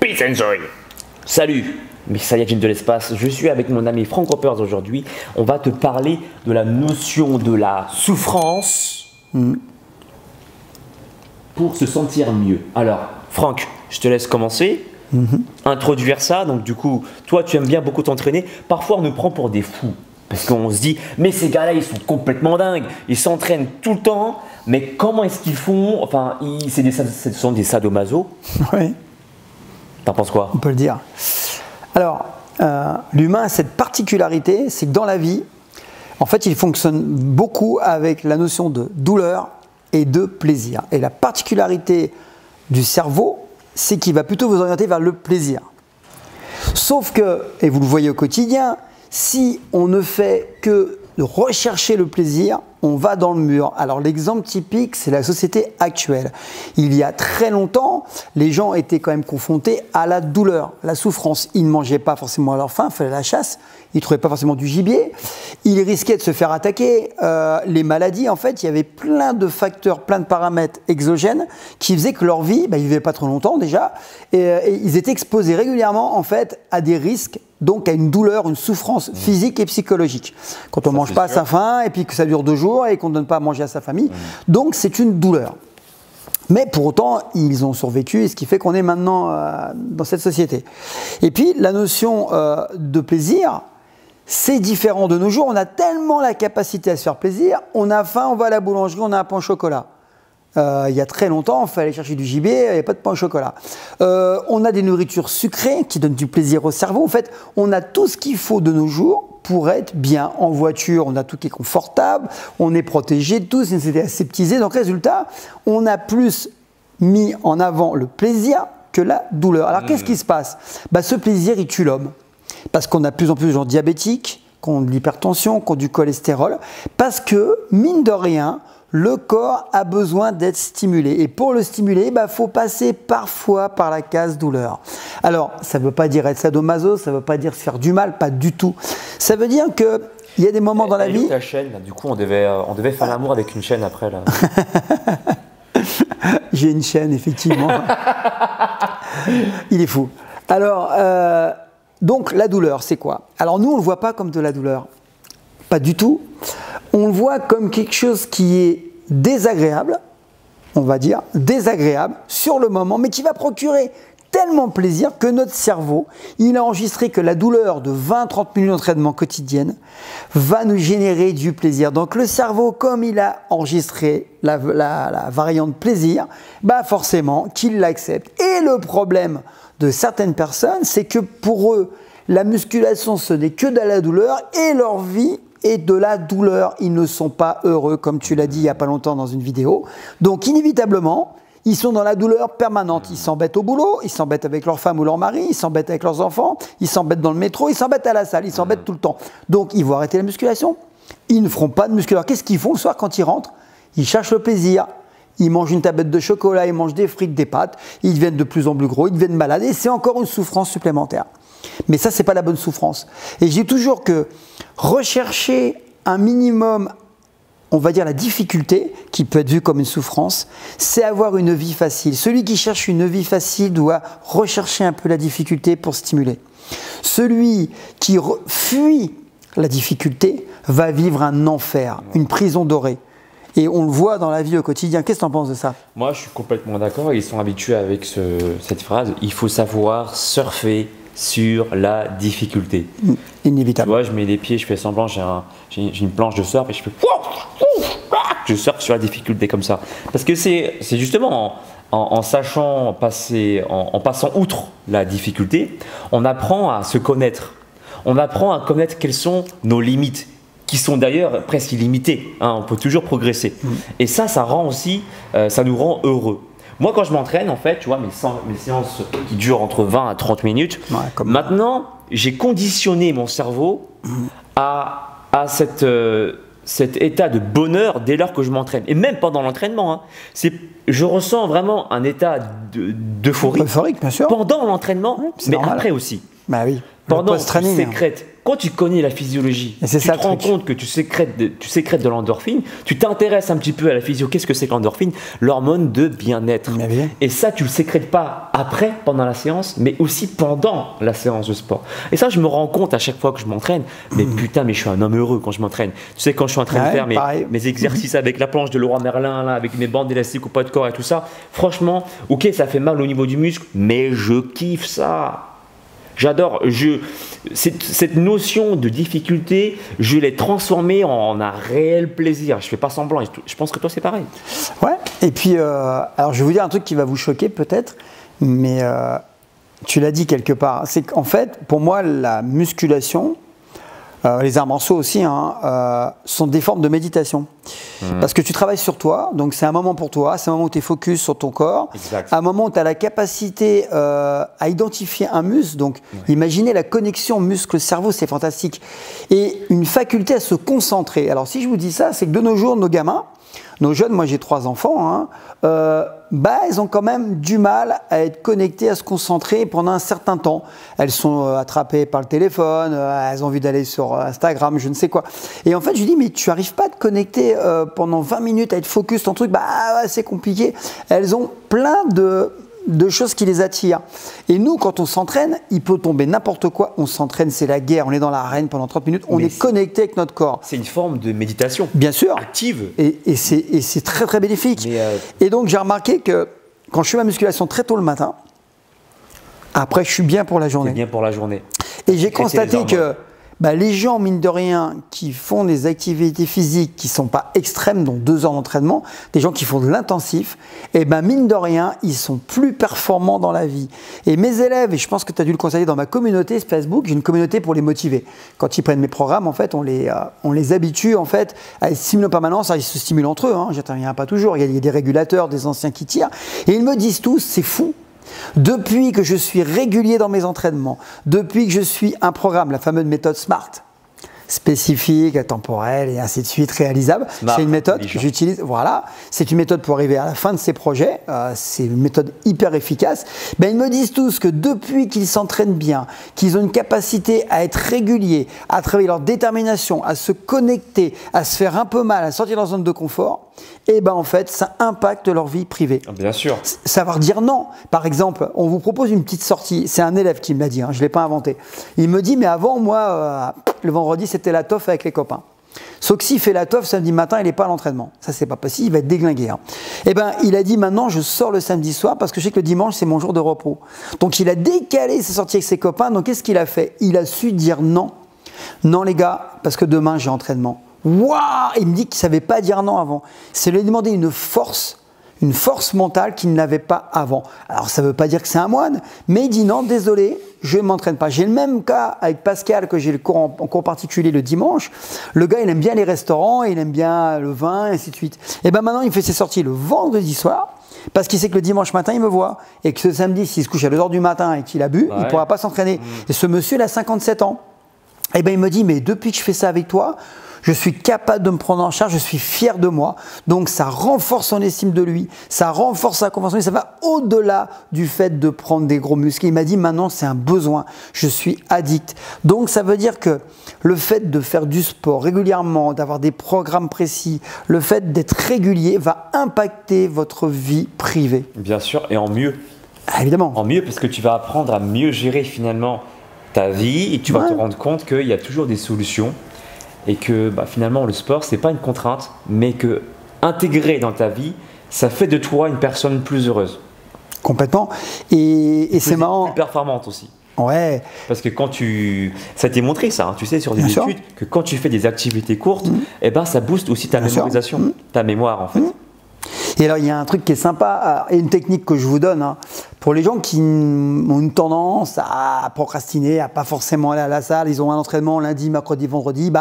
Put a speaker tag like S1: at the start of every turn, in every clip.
S1: Peace and joy. Salut mes Saiyajins de l'espace, je suis avec mon ami Frank Ropers aujourd'hui. On va te parler de la notion de la souffrance pour se sentir mieux. Alors, Frank, je te laisse commencer. Introduire ça. Donc du coup, toi tu aimes bien beaucoup t'entraîner. Parfois on nous prend pour des fous. Parce qu'on se dit, mais ces gars-là, ils sont complètement dingues. Ils s'entraînent tout le temps. Mais comment est-ce qu'ils font? Enfin, ce sont des sadomaso.
S2: Oui.
S1: T'en penses quoi?
S2: On peut le dire. Alors, l'humain a cette particularité, c'est que dans la vie, en fait, il fonctionne beaucoup avec la notion de douleur et de plaisir. Et la particularité du cerveau, c'est qu'il va plutôt vous orienter vers le plaisir. Sauf que, et vous le voyez au quotidien, si on ne fait que de rechercher le plaisir, on va dans le mur. Alors l'exemple typique, c'est la société actuelle. Il y a très longtemps, les gens étaient quand même confrontés à la douleur, la souffrance. Ils ne mangeaient pas forcément à leur faim, il fallait la chasse, ils ne trouvaient pas forcément du gibier, ils risquaient de se faire attaquer. Les maladies, en fait, il y avait plein de facteurs, plein de paramètres exogènes qui faisaient que leur vie, ils ne vivaient pas trop longtemps déjà, et ils étaient exposés régulièrement en fait, à des risques, donc à une douleur, une souffrance physique et psychologique. Quand on ne mange pas à sa faim et puis que ça dure 2 jours et qu'on ne donne pas à manger à sa famille, donc c'est une douleur. Mais pour autant, ils ont survécu, ce qui fait qu'on est maintenant dans cette société. Et puis la notion de plaisir, c'est différent de nos jours. On a tellement la capacité à se faire plaisir, on a faim, on va à la boulangerie, on a un pain au chocolat. Il y a très longtemps, il fallait chercher du gibier, il n'y avait pas de pain au chocolat. On a des nourritures sucrées qui donnent du plaisir au cerveau. En fait, on a tout ce qu'il faut de nos jours pour être bien en voiture. On a tout qui est confortable, on est protégé de tout, c'est aseptisé. Donc, résultat, on a plus mis en avant le plaisir que la douleur. Alors, qu'est-ce qui se passe? Ce plaisir, il tue l'homme. Parce qu'on a de plus en plus de gens diabétiques, qui ont de l'hypertension, qui ont du cholestérol. Parce que, mine de rien, le corps a besoin d'être stimulé. Et pour le stimuler, faut passer parfois par la case douleur. Alors, ça ne veut pas dire être sadomaso, ça ne veut pas dire se faire du mal, pas du tout. Ça veut dire qu'il y a des moments dans la vie…
S1: Ta chaîne, là, du coup, on devait faire l'amour avec une chaîne après. Là.
S2: J'ai une chaîne, effectivement. Il est fou. Alors, donc la douleur, c'est quoi? Alors nous, on ne le voit pas comme de la douleur. Pas du tout. On le voit comme quelque chose qui est désagréable, on va dire, désagréable sur le moment, mais qui va procurer tellement plaisir que notre cerveau, il a enregistré que la douleur de 20-30 minutes d'entraînement quotidienne va nous générer du plaisir. Donc le cerveau, comme il a enregistré la variante plaisir, forcément qu'il l'accepte. Et le problème de certaines personnes, c'est que pour eux, la musculation, ce n'est que de la douleur et leur vie et de la douleur. Ils ne sont pas heureux, comme tu l'as dit il n'y a pas longtemps dans une vidéo. Donc inévitablement, ils sont dans la douleur permanente. Ils s'embêtent au boulot, ils s'embêtent avec leur femme ou leur mari, ils s'embêtent avec leurs enfants, ils s'embêtent dans le métro, ils s'embêtent à la salle, ils s'embêtent tout le temps. Donc ils vont arrêter la musculation. Ils ne feront pas de musculation. Qu'est-ce qu'ils font le soir quand ils rentrent? Ils cherchent le plaisir. Ils mangent une tablette de chocolat, ils mangent des frites, des pâtes, ils deviennent de plus en plus gros, ils deviennent malades et c'est encore une souffrance supplémentaire. Mais ça, ce n'est pas la bonne souffrance. Et je dis toujours que rechercher un minimum, on va dire la difficulté, qui peut être vue comme une souffrance, c'est avoir une vie facile. Celui qui cherche une vie facile doit rechercher un peu la difficulté pour stimuler. Celui qui fuit la difficulté va vivre un enfer, une prison dorée. Et on le voit dans la vie au quotidien. Qu'est-ce que tu en penses de ça?
S1: Moi, je suis complètement d'accord. Ils sont habitués avec cette phrase. Il faut savoir surfer sur la difficulté.
S2: Inévitable.
S1: Tu vois, je mets les pieds, je fais semblant, j'ai une planche de surf et je fais… Je surfe sur la difficulté comme ça. Parce que c'est justement en sachant passer, en passant outre la difficulté, on apprend à se connaître. On apprend à connaître quelles sont nos limites, qui sont d'ailleurs presque illimitées. On peut toujours progresser. Et ça rend aussi, ça nous rend heureux. Moi, quand je m'entraîne, en fait, tu vois, mes séances qui durent entre 20 à 30 minutes, maintenant, j'ai conditionné mon cerveau à cet état de bonheur dès lors que je m'entraîne. Et même pendant l'entraînement, je ressens vraiment un état d'euphorie
S2: bien sûr.
S1: pendant l'entraînement, mais
S2: normal.
S1: après aussi.
S2: Oui.
S1: Pendant, je sécrète quand tu connais la physiologie,
S2: Et c'est
S1: tu
S2: ça,
S1: te rends
S2: le truc.
S1: compte que tu sécrètes de l'endorphine, tu t'intéresses un petit peu à la physio, qu'est-ce que c'est que l'endorphine? L'hormone de bien-être.
S2: Bien vu.
S1: Et ça, tu le sécrètes pas après, pendant la séance, mais aussi pendant la séance de sport. Et ça, je me rends compte à chaque fois que je m'entraîne, mais putain, mais je suis un homme heureux quand je m'entraîne. Tu sais, quand je suis en train de
S2: Ouais,
S1: faire
S2: pareil.
S1: mes exercices avec la planche de Leroy Merlin, là, avec mes bandes élastiques au poids de corps et tout ça, franchement, ok, ça fait mal au niveau du muscle, mais je kiffe ça. J'adore. Cette notion de difficulté, je l'ai transformée en un réel plaisir. Je fais pas semblant. Je pense que toi, c'est pareil.
S2: Ouais, et puis, alors je vais vous dire un truc qui va vous choquer peut-être, mais tu l'as dit quelque part. C'est qu'en fait, pour moi, la musculation, les arts martiaux aussi, hein, sont des formes de méditation. Parce que tu travailles sur toi, donc c'est un moment pour toi, c'est un moment où tu es focus sur ton corps,
S1: Exact.
S2: un moment où tu as la capacité à identifier un muscle, donc imaginez la connexion muscle-cerveau, c'est fantastique, et une faculté à se concentrer. Alors si je vous dis ça, c'est que de nos jours, nos gamins, nos jeunes, moi j'ai 3 enfants, hein, ils ont quand même du mal à être connectés, à se concentrer pendant un certain temps. Elles sont attrapées par le téléphone, elles ont envie d'aller sur Instagram, je ne sais quoi. Et en fait, je lui dis, mais tu n'arrives pas à te connecter pendant 20 minutes, à être focus, ton truc, c'est compliqué. Elles ont plein de choses qui les attirent. Et nous, quand on s'entraîne, il peut tomber n'importe quoi. On s'entraîne, c'est la guerre, on est dans l'arène pendant 30 minutes, on est connecté avec notre corps.
S1: C'est une forme de méditation.
S2: Bien sûr.
S1: Active.
S2: Et c'est très très bénéfique.
S1: Mais
S2: Et donc j'ai remarqué que quand je fais ma musculation très tôt le matin, après je suis bien pour la
S1: C'est
S2: journée.
S1: bien pour la journée.
S2: Et j'ai
S1: Traiter
S2: constaté
S1: les
S2: que les gens, mine de rien, qui font des activités physiques qui ne sont pas extrêmes, dont 2 heures d'entraînement, des gens qui font de l'intensif, mine de rien, ils sont plus performants dans la vie. Et mes élèves, et je pense que tu as dû le constater dans ma communauté Facebook, j'ai une communauté pour les motiver. Quand ils prennent mes programmes, en fait, on les habitue en fait, à stimuler en permanence, ils se stimulent entre eux, hein, j'interviens pas toujours, il y a des régulateurs, des anciens qui tirent, et ils me disent tous, c'est fou. Depuis que je suis régulier dans mes entraînements, depuis que je suis un programme, la fameuse méthode SMART, spécifique, temporelle et ainsi de suite, réalisable. C'est une méthode que j'utilise. Voilà, c'est une méthode pour arriver à la fin de ces projets. C'est une méthode hyper efficace. Ils me disent tous que depuis qu'ils s'entraînent bien, qu'ils ont une capacité à être réguliers, à travailler leur détermination, à se connecter, à se faire un peu mal, à sortir de leur zone de confort, en fait, ça impacte leur vie privée.
S1: Bien sûr.
S2: Savoir dire non. Par exemple, on vous propose une petite sortie. C'est un élève qui me l'a dit, hein, je ne l'ai pas inventé. Il me dit, mais avant, moi, le vendredi, c'était la teuf avec les copains. Sauf que s'il fait la teuf samedi matin, il n'est pas à l'entraînement. Ça, c'est pas possible, il va être déglingué. Hein. Il a dit, maintenant, je sors le samedi soir parce que je sais que le dimanche, c'est mon jour de repos. Donc, il a décalé sa sortie avec ses copains. Donc, qu'est-ce qu'il a fait? Il a su dire non. Non, les gars, parce que demain, j'ai entraînement. Waouh! Il me dit qu'il ne savait pas dire non avant. C'est lui demander une force mentale qu'il n'avait pas avant. Alors ça ne veut pas dire que c'est un moine, mais il dit non, désolé, je ne m'entraîne pas. J'ai le même cas avec Pascal, que j'ai le cours en cours particulier le dimanche. Le gars, il aime bien les restaurants, il aime bien le vin, et ainsi de suite. Et maintenant, il fait ses sorties le vendredi soir, parce qu'il sait que le dimanche matin, il me voit, et que ce samedi, s'il se couche à 2 h du matin et qu'il a bu, il ne pourra pas s'entraîner. Et ce monsieur, il a 57 ans. Il me dit, mais depuis que je fais ça avec toi, je suis capable de me prendre en charge, je suis fier de moi. Donc ça renforce son estime de lui, ça renforce sa confiance en lui, ça va au-delà du fait de prendre des gros muscles. Il m'a dit maintenant c'est un besoin, je suis addict. Donc ça veut dire que le fait de faire du sport régulièrement, d'avoir des programmes précis, le fait d'être régulier va impacter votre vie privée.
S1: Bien sûr, et en mieux.
S2: Ah, évidemment.
S1: En mieux, parce que tu vas apprendre à mieux gérer finalement ta vie et tu vas te rendre compte qu'il y a toujours des solutions. Et que finalement le sport c'est pas une contrainte, mais que intégrer dans ta vie, ça fait de toi une personne plus heureuse.
S2: Complètement. Et c'est marrant.
S1: Plus performante aussi.
S2: Ouais.
S1: Parce que ça a été montré ça, hein, tu sais sur des études, que quand tu fais des activités courtes, ça booste aussi ta mémorisation, ta mémoire en fait.
S2: Et alors il y a un truc qui est sympa, et une technique que je vous donne, hein, pour les gens qui ont une tendance à procrastiner, à pas forcément aller à la salle, ils ont un entraînement lundi, mercredi, vendredi,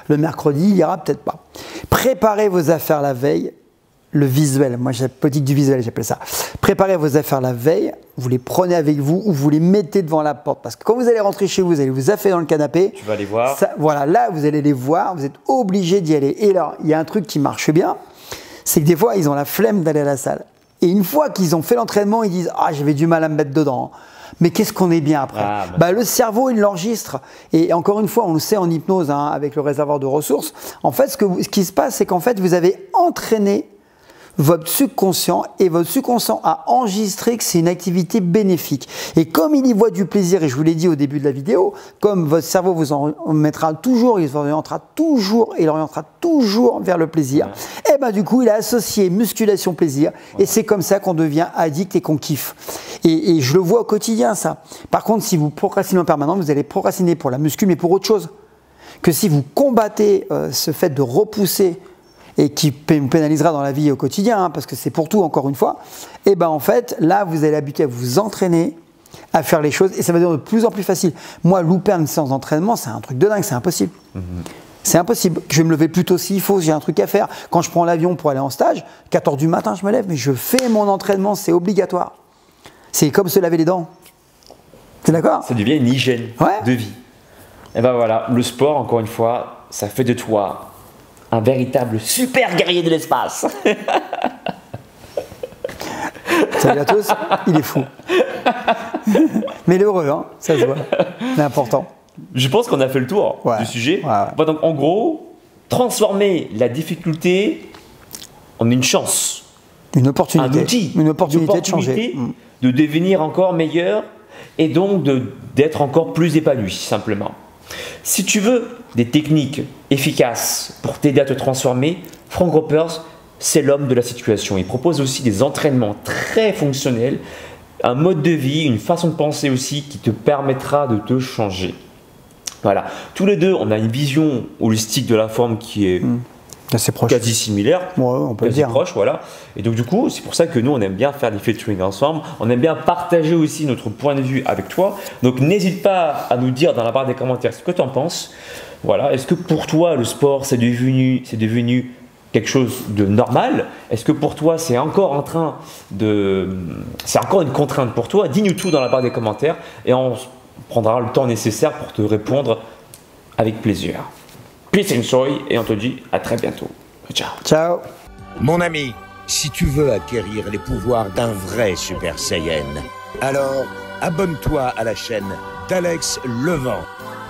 S2: le mercredi il ira peut-être pas. Préparez vos affaires la veille, le visuel, moi j'ai la politique du visuel, j'appelle ça. Préparez vos affaires la veille, vous les prenez avec vous ou vous les mettez devant la porte, parce que quand vous allez rentrer chez vous, vous allez vous affaire dans le canapé.
S1: Tu vas les voir.
S2: Voilà, là vous allez les voir, vous êtes obligé d'y aller. Et alors il y a un truc qui marche bien, c'est que des fois, ils ont la flemme d'aller à la salle. Et une fois qu'ils ont fait l'entraînement, ils disent « Ah, j'avais du mal à me mettre dedans. » mais qu'est-ce qu'on est bien après. Le cerveau, il l'enregistre. Et encore une fois, on le sait en hypnose, hein, avec le réservoir de ressources. En fait, ce qui se passe, c'est qu'en fait, vous avez entraîné votre subconscient et votre subconscient a enregistré que c'est une activité bénéfique. Et comme il y voit du plaisir, et je vous l'ai dit au début de la vidéo, comme votre cerveau vous en mettra toujours, il orientera toujours vers le plaisir, et ben du coup il a associé musculation plaisir, et c'est comme ça qu'on devient addict et qu'on kiffe. Et je le vois au quotidien ça. Par contre, si vous procrastinez en permanence, vous allez procrastiner pour la muscu, mais pour autre chose. Que si vous combattez ce fait de repousser et qui vous pénalisera dans la vie au quotidien, hein, parce que c'est pour tout encore une fois, et ben en fait, là vous allez habituer à vous entraîner, à faire les choses, et ça va devenir de plus en plus facile. Moi, louper une séance d'entraînement, c'est un truc de dingue, c'est impossible. C'est impossible. Je vais me lever plus tôt s'il faut, j'ai un truc à faire. Quand je prends l'avion pour aller en stage, 4h du matin, je me lève, mais je fais mon entraînement, c'est obligatoire. C'est comme se laver les dents. T'es d'accord?
S1: Ça devient une hygiène de vie. Et ben voilà, le sport, encore une fois, ça fait de toi un véritable super guerrier de l'espace.
S2: Salut à tous, il est fou. Mais il est heureux, hein, ça se voit. C'est important.
S1: Je pense qu'on a fait le tour du sujet. Bon, donc en gros, transformer la difficulté en une chance.
S2: Une opportunité.
S1: Un outil.
S2: Une opportunité de changer.
S1: De devenir encore meilleur et donc d'être encore plus épanoui, simplement. Si tu veux des techniques efficaces pour t'aider à te transformer, Frank Ropers, c'est l'homme de la situation. Il propose aussi des entraînements très fonctionnels, un mode de vie, une façon de penser aussi qui te permettra de te changer. Voilà. Tous les deux, on a une vision holistique de la forme qui est
S2: assez proche.
S1: Quasi similaire,
S2: on peut
S1: quasi
S2: dire.
S1: Proche, voilà. Et donc du coup, c'est pour ça que nous, on aime bien faire des featuring ensemble. On aime bien partager aussi notre point de vue avec toi. Donc n'hésite pas à nous dire dans la barre des commentaires ce que tu en penses. Voilà. Est-ce que pour toi, le sport, c'est devenu quelque chose de normal? Est-ce que pour toi, c'est encore une contrainte pour toi? Dis-nous tout dans la barre des commentaires et on prendra le temps nécessaire pour te répondre avec plaisir. Peace and joy et on te dit à très bientôt. Ciao.
S2: Ciao.
S3: Mon ami, si tu veux acquérir les pouvoirs d'un vrai Super Saiyan, alors abonne-toi à la chaîne d'Alex Levent.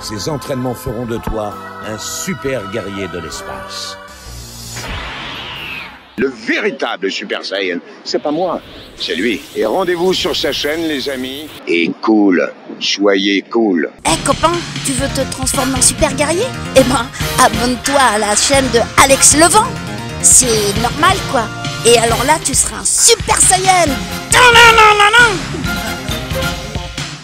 S3: Ces entraînements feront de toi un super guerrier de l'espace.
S4: Le véritable Super Saiyan, c'est pas moi, c'est lui. Et rendez-vous sur sa chaîne, les amis. Et cool, soyez cool.
S5: Copain, tu veux te transformer en super guerrier? Eh ben, abonne-toi à la chaîne de Alex Levent. C'est normal, quoi. Et alors là, tu seras un Super Saiyan.